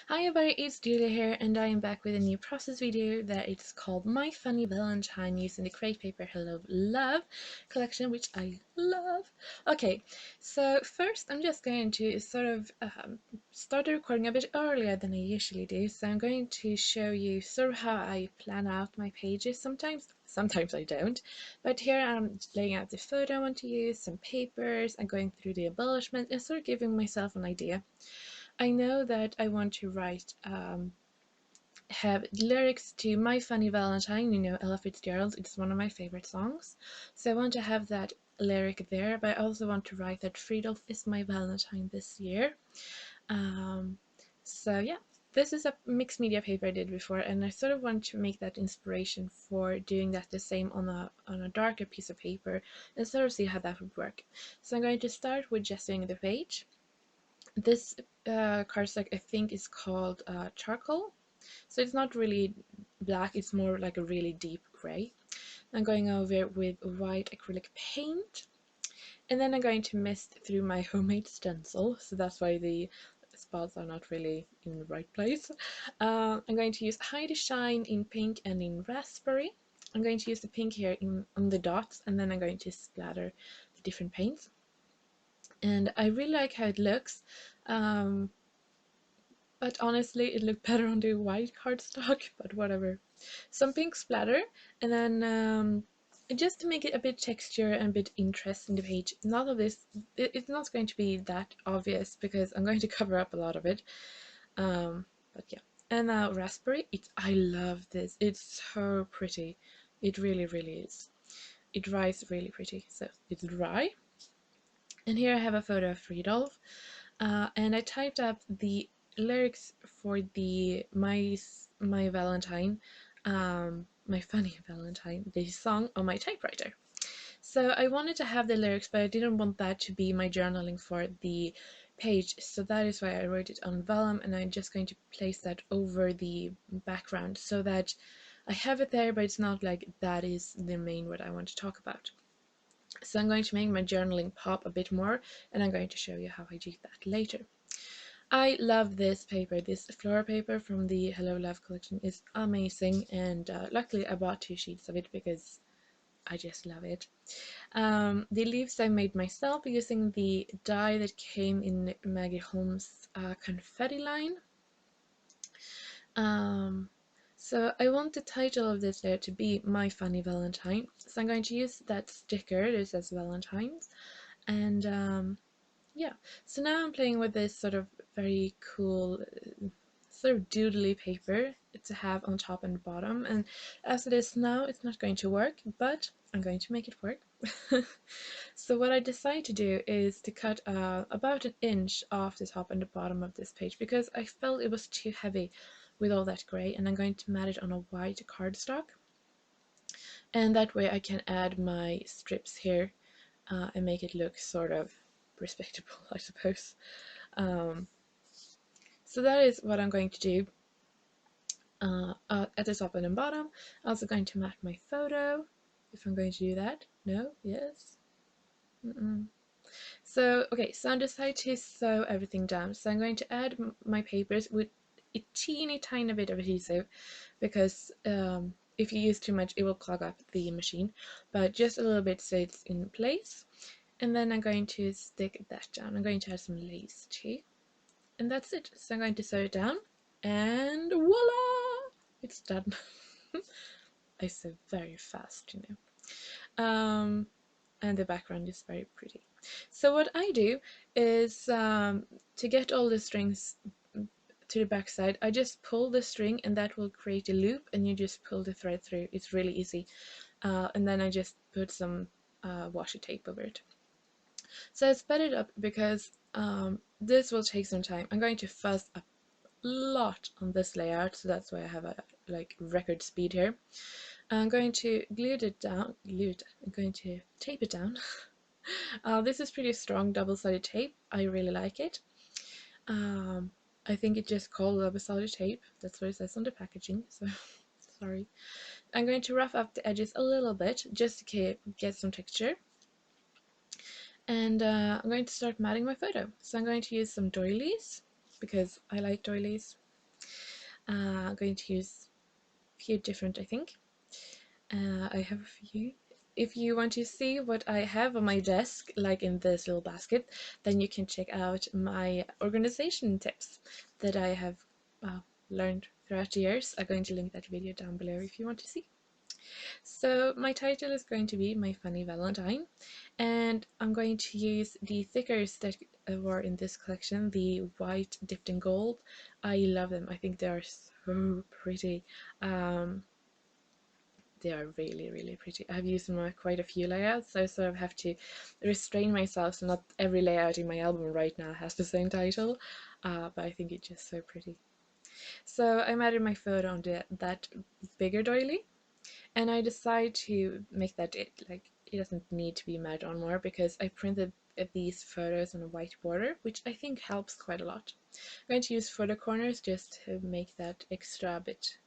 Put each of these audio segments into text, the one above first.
Hi everybody, it's Julia here and I am back with a new process video that it's called My Funny Valentine using the crepe paper Hello Love collection, which I love. Okay, so first I'm just going to sort of start the recording a bit earlier than I usually do. So I'm going to show you sort of how I plan out my pages sometimes. Sometimes I don't, but here I'm laying out the photo I want to use, some papers, and going through the embellishment and sort of giving myself an idea. I know that I want to write, have lyrics to My Funny Valentine, you know, Ella Fitzgerald, it's one of my favorite songs. So I want to have that lyric there, but I also want to write that Friedolf is my Valentine this year. Um, so yeah, this is a mixed media paper I did before, and I sort of want to make that inspiration for doing that the same on a darker piece of paper and sort of see how that would work. So I'm going to start with just doing the page. This cardstock I think is called charcoal, so it's not really black, it's more like a really deep gray. I'm going over with white acrylic paint, and then I'm going to mist through my homemade stencil, so that's why the spots are not really in the right place. I'm going to use Hide Shine in pink and in raspberry. I'm going to use the pink here on the dots, and then I'm going to splatter the different paints. And I really like how it looks. Um, But honestly, it looked better on the white cardstock, but whatever. Some pink splatter, and then just to make it a bit texture and a bit interest in the page. None of this, it's not going to be that obvious because I'm going to cover up a lot of it. But yeah. And now raspberry, I love this. It's so pretty. It really, really is. It dries really pretty. So it's dry. And here I have a photo of Friedolf. And I typed up the lyrics for the My Valentine, My Funny Valentine, the song on my typewriter. So I wanted to have the lyrics, but I didn't want that to be my journaling for the page, so that is why I wrote it on vellum, and I'm just going to place that over the background so that I have it there, but it's not like that is the main what I want to talk about. So I'm going to make my journaling pop a bit more, and I'm going to show you how I do that later. I love this paper. This floral paper from the Hello Love collection is amazing, and luckily I bought 2 sheets of it because I just love it. The leaves I made myself using the die that came in Maggie Holmes' confetti line. Um, so I want the title of this layer to be My Funny Valentine. So I'm going to use that sticker that says Valentine's, and yeah, so now I'm playing with this sort of very cool sort of doodly paper to have on top and bottom, and as it is now it's not going to work, but I'm going to make it work. So what I decided to do is to cut about an inch off the top and the bottom of this page because I felt it was too heavy with all that grey, and I'm going to mat it on a white cardstock, and that way I can add my strips here and make it look sort of respectable, I suppose. Um, so that is what I'm going to do at the top and the bottom. I'm also going to mat my photo, if I'm going to do that. No? Yes? So, okay, so I decided to sew everything down. So I'm going to add my papers with a teeny tiny bit of adhesive because if you use too much it will clog up the machine, but just a little bit so it's in place. And then I'm going to stick that down. I'm going to add some lace too. And that's it. So I'm going to sew it down, and voila! It's done. I sew very fast, you know. And the background is very pretty. So what I do is to get all the strings to the back side, I just pull the string and that will create a loop, and you just pull the thread through. It's really easy. And then I just put some washi tape over it. So I sped it up because this will take some time. I'm going to fuzz a lot on this layout, so that's why I have a like record speed here. I'm going to I'm going to tape it down. This is pretty strong double-sided tape. I really like it. Um, I think it just called double-sided tape. That's what it says on the packaging, so sorry. I'm going to rough up the edges a little bit just to get some texture. And I'm going to start matting my photo. So I'm going to use some doilies because I like doilies. I'm going to use a few different, I think. I have a few. If you want to see what I have on my desk, like in this little basket, then you can check out my organization tips that I have learned throughout the years. I'm going to link that video down below if you want to see. So my title is going to be My Funny Valentine, and I'm going to use the thickers that were in this collection, the white dipped in gold. I love them. I think they are so pretty. They are really, really pretty. I've used them on quite a few layouts, so I sort of have to restrain myself so not every layout in my album right now has the same title, but I think it's just so pretty. So I added my photo on that bigger doily, and I decided to make that it doesn't need to be matted on more because I printed these photos on a white border, which I think helps quite a lot. I'm going to use photo corners just to make that extra bit.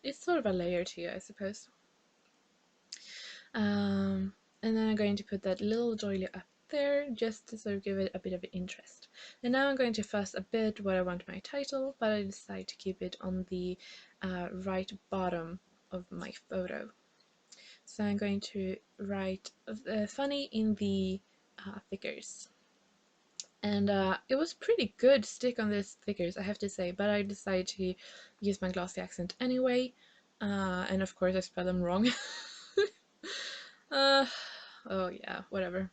It's sort of a layer too, I suppose. And then I'm going to put that little doily up there just to sort of give it a bit of interest. And now I'm going to fuss a bit what I want my title, but I decide to keep it on the right bottom of my photo. So I'm going to write funny in the figures. And it was pretty good stick on this figures, I have to say, but I decided to use my glossy accent anyway. And of course I spelled them wrong. uh, oh yeah, whatever.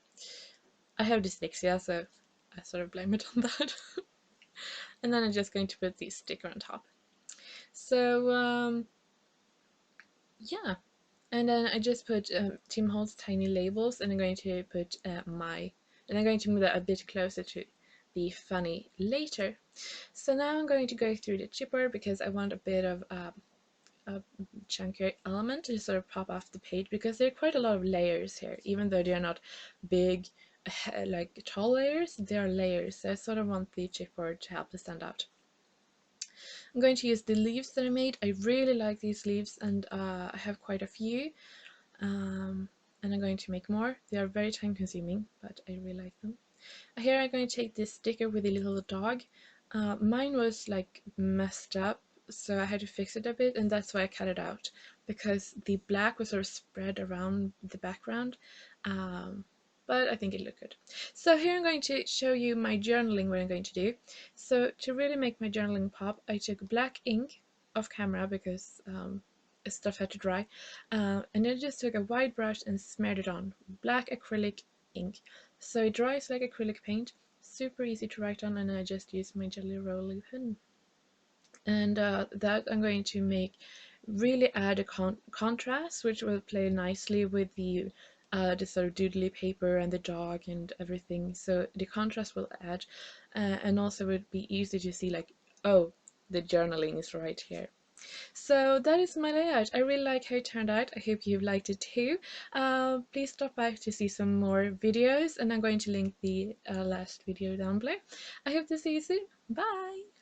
I have dyslexia, so I sort of blame it on that. And then I'm just going to put the sticker on top. So yeah, and then I just put Tim Holtz tiny labels, and I'm going to put and I'm going to move that a bit closer to the funny later. So now I'm going to go through the chipboard because I want a bit of a chunkier element to sort of pop off the page, because there are quite a lot of layers here, even though they are not big like tall layers, they are layers, so I sort of want the chipboard to help it stand out. I'm going to use the leaves that I made. I really like these leaves, and I have quite a few, and I'm going to make more. They are very time consuming, but I really like them. Here I'm going to take this sticker with a little dog. Mine was like messed up, so I had to fix it a bit, and that's why I cut it out, because the black was sort of spread around the background. But I think it looked good. So here I'm going to show you my journaling, what I'm going to do. So to really make my journaling pop, I took black ink off camera because stuff had to dry, and I just took a white brush and smeared it on black acrylic ink. So it dries like acrylic paint, super easy to write on, and I just use my Jelly Roll pen. And that I'm going to make really add a contrast, which will play nicely with the sort of doodly paper and the dog and everything. So the contrast will add, and also would be easy to see, like, oh, the journaling is right here. So that is my layout. I really like how it turned out. I hope you've liked it too. Please stop by to see some more videos, and I'm going to link the last video down below. I hope to see you soon. Bye!